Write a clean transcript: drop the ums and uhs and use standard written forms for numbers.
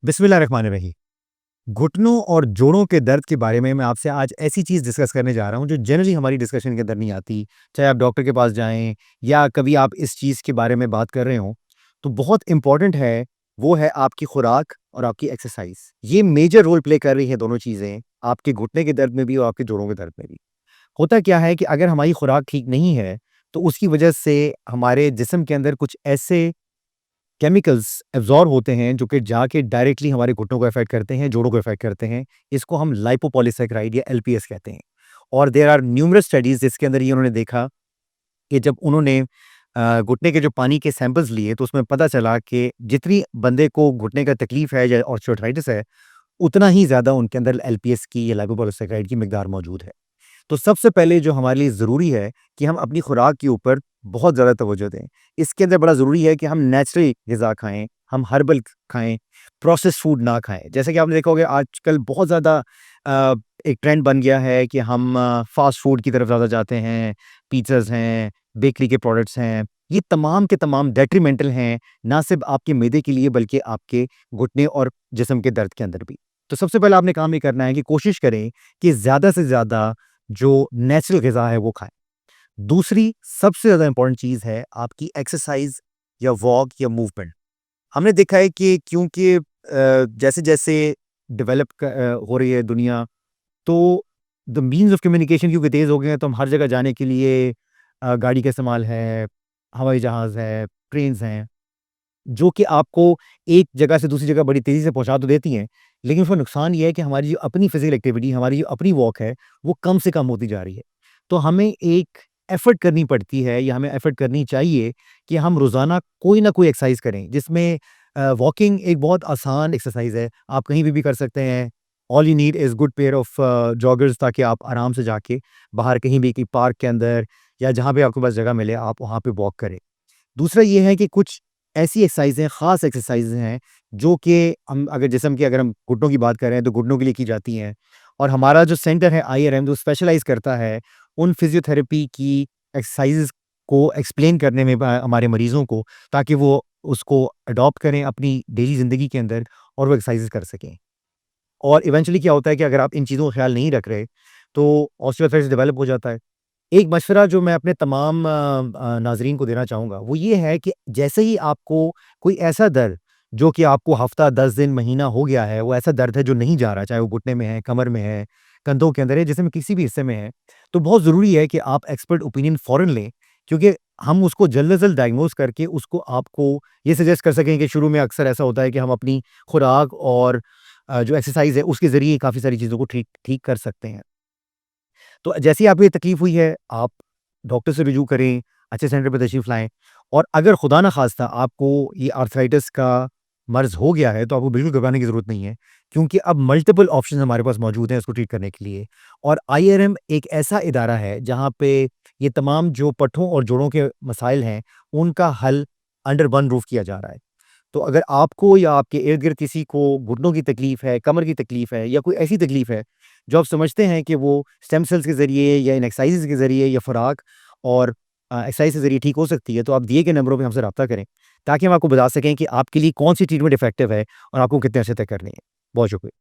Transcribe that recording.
बिस्मिल्लाहिर्रहमानिर्रहीम। घुटनों और जोड़ों के दर्द के बारे में मैं आपसे आज ऐसी चीज़ डिस्कस करने जा रहा हूँ जो जनरली हमारी डिस्कशन के अंदर नहीं आती। चाहे आप डॉक्टर के पास जाएँ या कभी आप इस चीज़ के बारे में बात कर रहे हों, तो बहुत इम्पोर्टेंट है, वो है आपकी खुराक और आपकी एक्सरसाइज़। ये मेजर रोल प्ले कर रही हैं दोनों चीज़ें, आपके घुटने के दर्द में भी और आपके जोड़ों के दर्द में भी। होता क्या है कि अगर हमारी खुराक ठीक नहीं है, तो उसकी वजह से हमारे जिस्म के अंदर कुछ ऐसे केमिकल्स एब्ज़ॉर्ब होते हैं जो कि जाके डायरेक्टली हमारे घुटनों को अफ़ेक्ट करते हैं, जोड़ों को अफ़ेक्ट करते हैं। इसको हम लाइपोपॉलीसैकेराइड या एलपीएस कहते हैं। और देयर आर न्यूमरस स्टडीज़ जिसके अंदर ये उन्होंने देखा कि जब उन्होंने घुटने के जो पानी के सैंपल्स लिए तो उसमें पता चला कि जितनी बंदे को घुटने का तकलीफ़ है या ऑस्टियोआर्थराइटिस है, उतना ही ज़्यादा उनके अंदर एलपीएस की या लाइपोपॉलीसैकेराइड की मिक़दार मौजूद है। तो सबसे पहले जो हमारे लिए ज़रूरी है कि हम अपनी खुराक के ऊपर बहुत ज़्यादा तवज्जो दें। इसके अंदर बड़ा ज़रूरी है कि हम नेचुरल ग़िज़ा खाएँ, हम हर्बल खाएँ, प्रोसेस्ड फूड ना खाएँ। जैसे कि आपने देखा होगा आजकल बहुत ज़्यादा अ, एक ट्रेंड बन गया है कि हम फ़ास्ट फूड की तरफ ज़्यादा जाते हैं, पिज़्ज़ाज़ हैं, बेकरी के प्रोडक्ट्स हैं। ये तमाम के तमाम डेट्रिमेंटल हैं, ना सिर्फ़ आपके मैदे के लिए बल्कि आपके घुटने और जिस्म के दर्द के अंदर भी। तो सबसे पहले आपने काम ये करना है कि कोशिश करें कि ज़्यादा से ज़्यादा जो नेचुरल ग़िज़ा है वो खाएँ। दूसरी सबसे ज़्यादा इम्पोर्टेंट चीज़ है आपकी एक्सरसाइज़ या वॉक या मूवमेंट। हमने देखा है कि क्योंकि जैसे-जैसे हो रही है दुनिया, तो द मीन्स ऑफ कम्युनिकेशन क्योंकि तेज़ हो गए हैं, तो हम हर जगह जाने के लिए गाड़ी का इस्तेमाल है, हवाई जहाज़ है, ट्रेन्स हैं, जो कि आपको एक जगह से दूसरी जगह बड़ी तेज़ी से पहुँचा तो देती हैं, लेकिन उसका नुकसान ये है कि हमारी जो अपनी फ़िज़िकल एक्टिविटी, हमारी जो अपनी वॉक है, वो कम से कम होती जा रही है। तो हमें एक एफ़र्ट करनी पड़ती है या हमें एफ़र्ट करनी चाहिए कि हम रोज़ाना कोई ना कोई एक्सरसाइज़ करें, जिसमें वॉकिंग एक बहुत आसान एक्सरसाइज़ है, आप कहीं भी कर सकते हैं। All you need is good pair of joggers ताकि आप आराम से जाके बाहर कहीं भी कि पार्क के अंदर या जहाँ भी आपके पास जगह मिले, आप वहाँ पे वॉक करें। दूसरा ये है कि कुछ ऐसी एक्सरसाइज़ें, ख़ास एक्सरसाइज़ें हैं, जो कि हम अगर जिस्म की अगर हम घुटनों की बात कर रहे हैं, तो घुटनों के लिए की जाती हैं। और हमारा जो सेंटर है आईआरएम जो स्पेशलाइज़ करता है, उन फ़िज़ियोथेरेपी की एक्सरसाइज़ेज़ को एक्सप्लेन करने में हमारे मरीज़ों को, ताकि वो उसको अडॉप्ट करें अपनी डेली ज़िंदगी के अंदर और वो एक्सरसाइज़ेज़ कर सकें। और इवेंचुअली क्या होता है कि अगर आप इन चीज़ों का ख़्याल नहीं रख रहे, तो ऑस्टियोआर्थराइटिस डेवलप हो जाता है। एक मशवरा जो मैं अपने तमाम नाज़रीन को देना चाहूँगा, वो ये है कि जैसे ही आपको कोई ऐसा दर्द, जो कि आपको हफ़्ता, 10 दिन, महीना हो गया है, वो ऐसा दर्द है जो नहीं जा रहा, चाहे वो घुटने में है, कमर में है, कंधों के अंदर है, जिस्म में किसी भी हिस्से में है, तो बहुत ज़रूरी है कि आप एक्सपर्ट ओपिनियन फ़ौरन लें, क्योंकि हम उसको जल्द से जल्द डायग्नोज़ करके उसको आपको ये सजेस्ट कर सकें कि शुरू में अक्सर ऐसा होता है कि हम अपनी खुराक और जो एक्सरसाइज़ है, उसके ज़रिए काफ़ी सारी चीज़ों को ठीक ठीक कर सकते हैं। तो जैसे ही आपको ये तकलीफ़ हुई है, आप डॉक्टर से रुजू करें, अच्छे सेंटर पे तशरीफ़ लाएँ और अगर खुदा ना ख़ास्ता आपको ये आर्थराइटिस का मर्ज़ हो गया है, तो आपको बिल्कुल घबराने की ज़रूरत नहीं है, क्योंकि अब मल्टिपल ऑप्शंस हमारे पास मौजूद हैं इसको ट्रीट करने के लिए। और आईआरएम एक ऐसा इदारा है, जहाँ पे ये तमाम जो पट्ठों और जोड़ों के मसाइल हैं, उनका हल अंडर वन रूफ़ किया जा रहा है। तो अगर आपको या आपके इर्द-गिर्द किसी को घुटनों की तकलीफ़ है, कमर की तकलीफ़ है या कोई ऐसी तकलीफ़ है, जो आप समझते हैं कि वो स्टेम सेल्स के ज़रिए या इन एक्सरसाइज़ेज़ के ज़रिए या खुराक और एक्सरसाइज़ के ज़रिए ठीक हो सकती है, तो आप दिए गए नंबरों पे हमसे राब्ता करें, ताकि हम आपको बता सकें कि आपके लिए कौन-सी ट्रीटमेंट इफ़ेक्टिव है और आपको कितने अरसे तक करनी है। बहुत शुक्रिया।